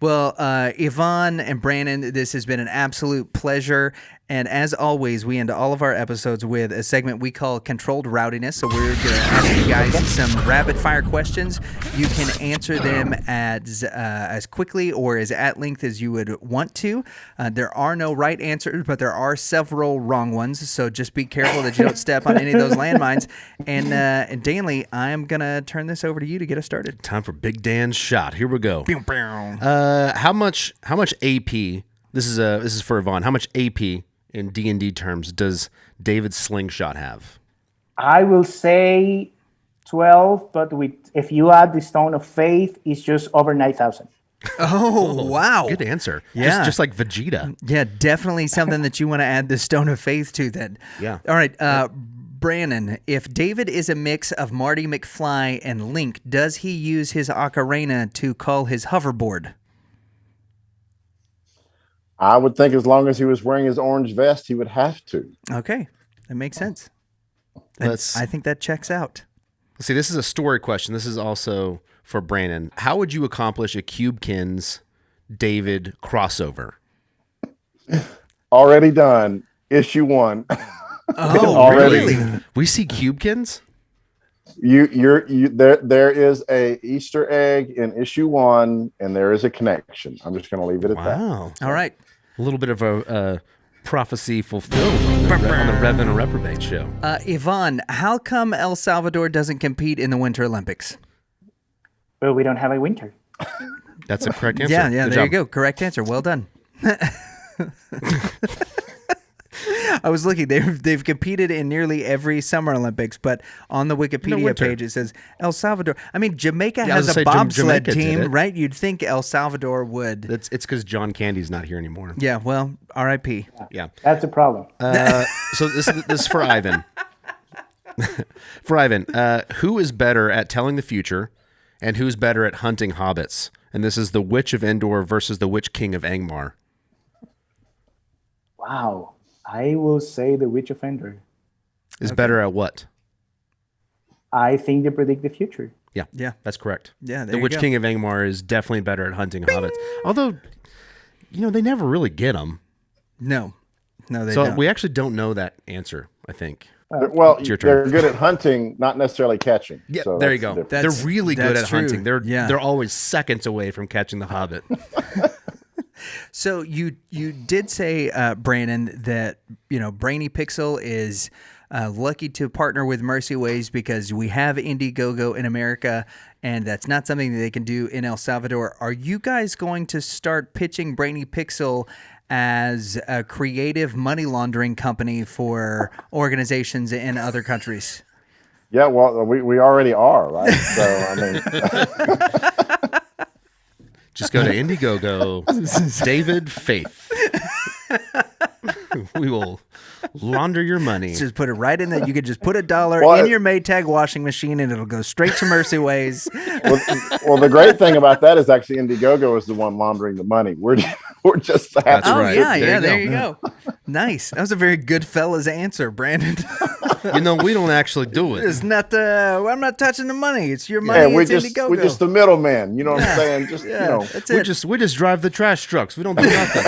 Well, Yvonne and Brannon, this has been an absolute pleasure. And as always, we end all of our episodes with a segment we call Controlled Rowdiness. So we're going to ask you guys some rapid-fire questions. You can answer them as quickly or as at length as you would want to. There are no right answers, but there are several wrong ones. So just be careful that you don't step on any of those landmines. And Danley, I'm going to turn this over to you to get us started. Time for Big Dan's shot. Here we go. How much AP? This is for Yvonne. How much AP in D&D terms does David's slingshot have? I will say 12, but if you add the Stone of Faith, it's just over 9,000. Oh, wow. Good answer. Yeah. Just like Vegeta. Yeah, definitely something that you want to add the Stone of Faith to then. Yeah. All right, Brannon, if David is a mix of Marty McFly and Link, does he use his ocarina to call his hoverboard? I would think as long as he was wearing his orange vest, he would have to. Okay, that makes sense. I think that checks out. See, this is a story question. This is also for Brannon. How would you accomplish a Cubekins David crossover? Already done. Issue 1. Oh, Already. really? We see Cubekins? There is a Easter egg in issue 1, and there is a connection. I'm just going to leave it at that. Wow. All right. A little bit of a prophecy fulfilled on the Rev and Reprobate show. Yvonne, how come El Salvador doesn't compete in the Winter Olympics? Well, we don't have a winter. That's a correct answer. Yeah, Good there you job. go. Correct answer. Well done. I was looking. They've competed in nearly every Summer Olympics, but on the Wikipedia page it says El Salvador. I mean, Jamaica has a bobsled team, right? You'd think El Salvador would. It's because John Candy's not here anymore. Yeah, well, R.I.P. Yeah. That's a problem. So this is for Ivan. For Ivan, who is better at telling the future, and who's better at hunting hobbits? And this is the Witch of Endor versus the Witch King of Angmar. Wow. I will say the Witch of Endor. Is better at what? I think they predict the future. Yeah, that's correct. Yeah, there the you Witch go. King of Angmar is definitely better at hunting hobbits. Although, they never really get them. No, they So don't. we actually don't know that answer, I think. Well, It's your they're turn. good at hunting, not necessarily catching. Yeah, So there you that's go. the difference. They're really good that's at true. hunting. They're Yeah. always seconds away from catching the hobbit. So you did say, Brannon, that Brainy Pixel is lucky to partner with Mercy Ways because we have Indiegogo in America, and that's not something that they can do in El Salvador. Are you guys going to start pitching Brainy Pixel as a creative money laundering company for organizations in other countries? Yeah, well, we already are, right? So, I mean... Just go to Indiegogo, David Faith. We will launder your money. Just put it right in there. You could just put $1 in your Maytag washing machine, and it'll go straight to Mercy Ways. Well, the great thing about that is actually Indiegogo is the one laundering the money. We're just happy. That's Oh right. yeah, There you there you go. Nice. That was a very good fella's answer, Brandon. We don't actually do it. It's not I'm not touching the money. It's your money. Yeah, we're It's just Indiegogo. the middleman. You know what I'm saying? Just That's it. We just drive the trash trucks. We don't do nothing.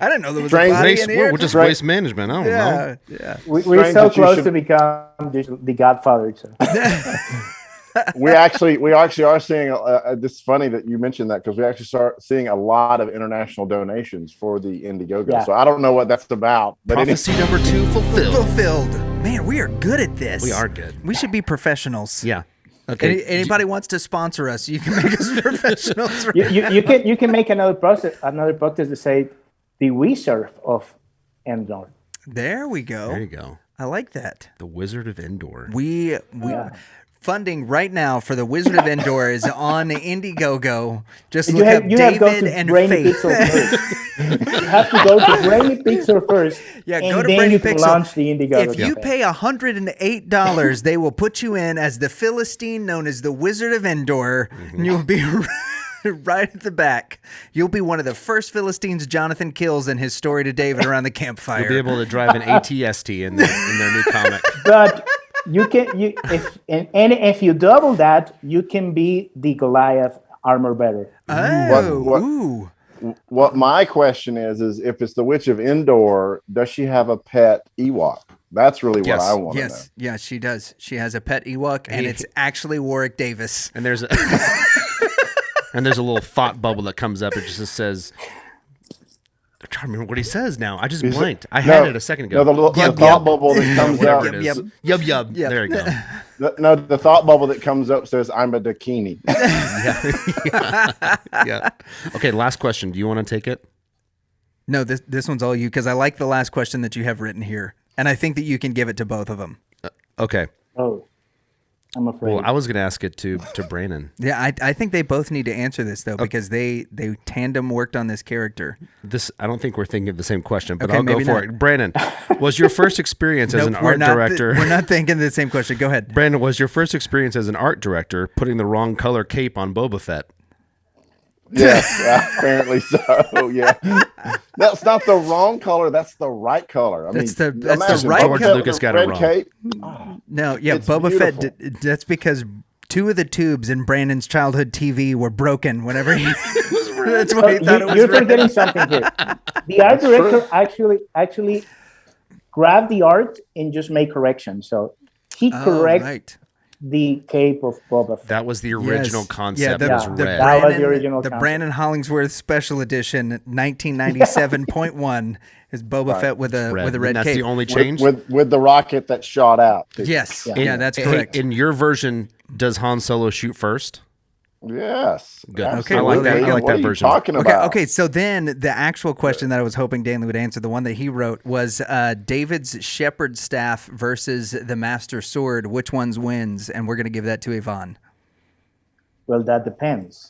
I didn't know there was Trains- a body in here. We're just waste management. I don't know. Yeah. We're Strange so that you close should- to become the Godfather. So. we actually are seeing. It's funny that you mentioned that because we actually start seeing a lot of international donations for the Indiegogo. Yeah. So I don't know what that's about, but Prophecy number 2 fulfilled. Man, we are good at this. We are good. We should be professionals. Yeah. Okay. Anybody wants to sponsor us, you can make us professionals. Right? You can make another podcast to say the Wizard of Endor. There we go. There you go. I like that. The Wizard of Endor. We funding right now for the Wizard of Endor is on Indiegogo. Just look up You have to go David to and Brainy Faith. Pixel first. You have to go to Brainy Pixel first. Yeah, and go to then Brainy you can Pixel. launch the Indiegogo. If you pay $108, they will put you in as the Philistine known as the Wizard of Endor. And you'll be right at the back. You'll be one of the first Philistines Jonathan kills in his story to David around the campfire. You'll be able to drive an ATST in their new comic. But if you double that, you can be the Goliath armor better. Oh, What- ooh. What my question is if it's the Witch of Endor, does she have a pet Ewok? That's really what Yes. I want to know. Yes, yes, she does. She has a pet Ewok, and it's actually Warwick Davis. And there's a and there's a little thought bubble that comes up. It just says, I'm trying to remember what he says now. I just blanked. I had it a second ago. No, the Yub, thought yub. bubble that comes Whatever up. it Yub, is. Yub, yub. Yub. There you go. The thought bubble that comes up says, "I'm a Dakini." Yeah. Okay, last question. Do you want to take it? No, this one's all you because I like the last question that you have written here, and I think that you can give it to both of them. Okay. Oh, I'm afraid. Well, I was going to ask it to Brannon. Yeah, I think they both need to answer this though because they tandem worked on this character. I don't think we're thinking of the same question, but Okay, I'll go maybe for not. it. Brannon, was your first experience as an Nope, we're art not director? We're not thinking the same question. Go ahead. Brandon, was your first experience as an art director putting the wrong color cape on Boba Fett? Yes, apparently so. Yeah, that's not the wrong color. That's the right color. That's mean, the imagine right George color. Lucas got it red wrong. cape. No, yeah, It's Boba beautiful. Fett. That's because two of the tubes in Brandon's childhood TV were broken whenever he. That's why he thought it was You're red. forgetting something here. The art director actually grabbed the art and just made corrections. So he corrected right. the cape of Boba Fett. That was the original Yes. concept. Yeah, It was the red. That was the original The concept. Brannon Hollingsworth Special Edition 1997.1 is Boba Fett with a Red. with a And red that's cape. the only change. with the rocket that shot out. Yes, Yeah. yeah, that's Hey, correct. in your version, does Han Solo shoot first? Yes. Good. Okay, well, there you go. I like What that are you version. talking Okay, about? okay. So then the actual question that I was hoping Danley would answer, the one that he wrote, was David's shepherd staff versus the master sword. Which one's wins? And we're going to give that to Yvonne. Well, that depends.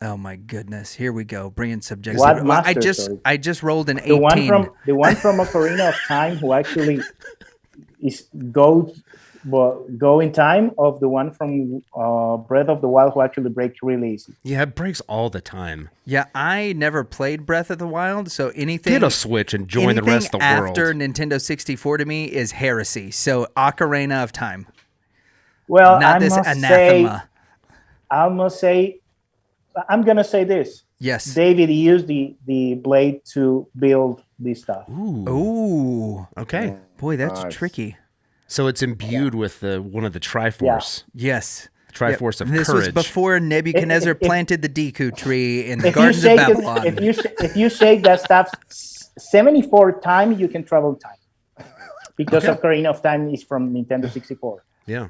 Oh my goodness! Here we go. Bringing subjective. What Well, master sword? I just rolled an 18. The one from Ocarina of Time who actually is go in time of the one from Breath of the Wild who actually breaks really easy. Yeah, it breaks all the time. Yeah, I never played Breath of the Wild, so anything Get a Switch and join the rest of the after world. Nintendo 64 to me is heresy. So Ocarina of Time, Well, not I this must anathema. say, I'm gonna say this. Yes. David used the blade to build this stuff. Ooh, Okay. boy, that's Nice. tricky. So it's imbued with one of the Triforce. Yes. Triforce of This courage. was before Nebuchadnezzar If- planted the Deku tree in the If you gardens of shake Babylon. it, if you shake that stuff 74 times, you can travel time. Because Ocarina of Time is from Nintendo 64. Yeah.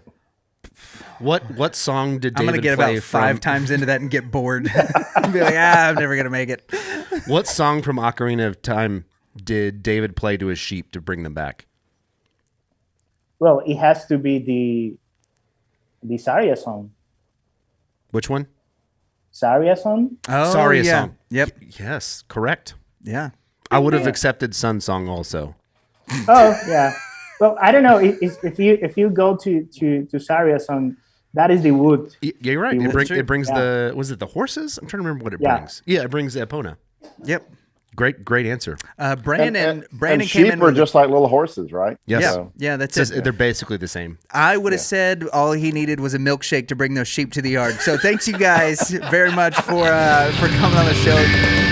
What song did I'm David going to get play about 5 from? times into that and get bored. Be like, I'm never going to make it. What song from Ocarina of Time did David play to his sheep to bring them back? Well, it has to be the Saria song. Which one? Saria song? Oh, Saria yeah. song. Yep. Yes, correct. Yeah. I would have accepted Sun Song also. Oh, yeah. Well, I don't know if you go to Saria song, that is the wood. Yeah, you're right. It was- It brings yeah. was it the horses? I'm trying to remember what it Yeah. brings. Yeah, it brings the Epona. Yep. Great answer. Brandon and came sheep in are with just like little horses, right? Yes. yeah, So- yeah, that's It's it. just- they're basically the same. I would have said all he needed was a milkshake to bring those sheep to the yard. So thanks you guys very much for coming on the show.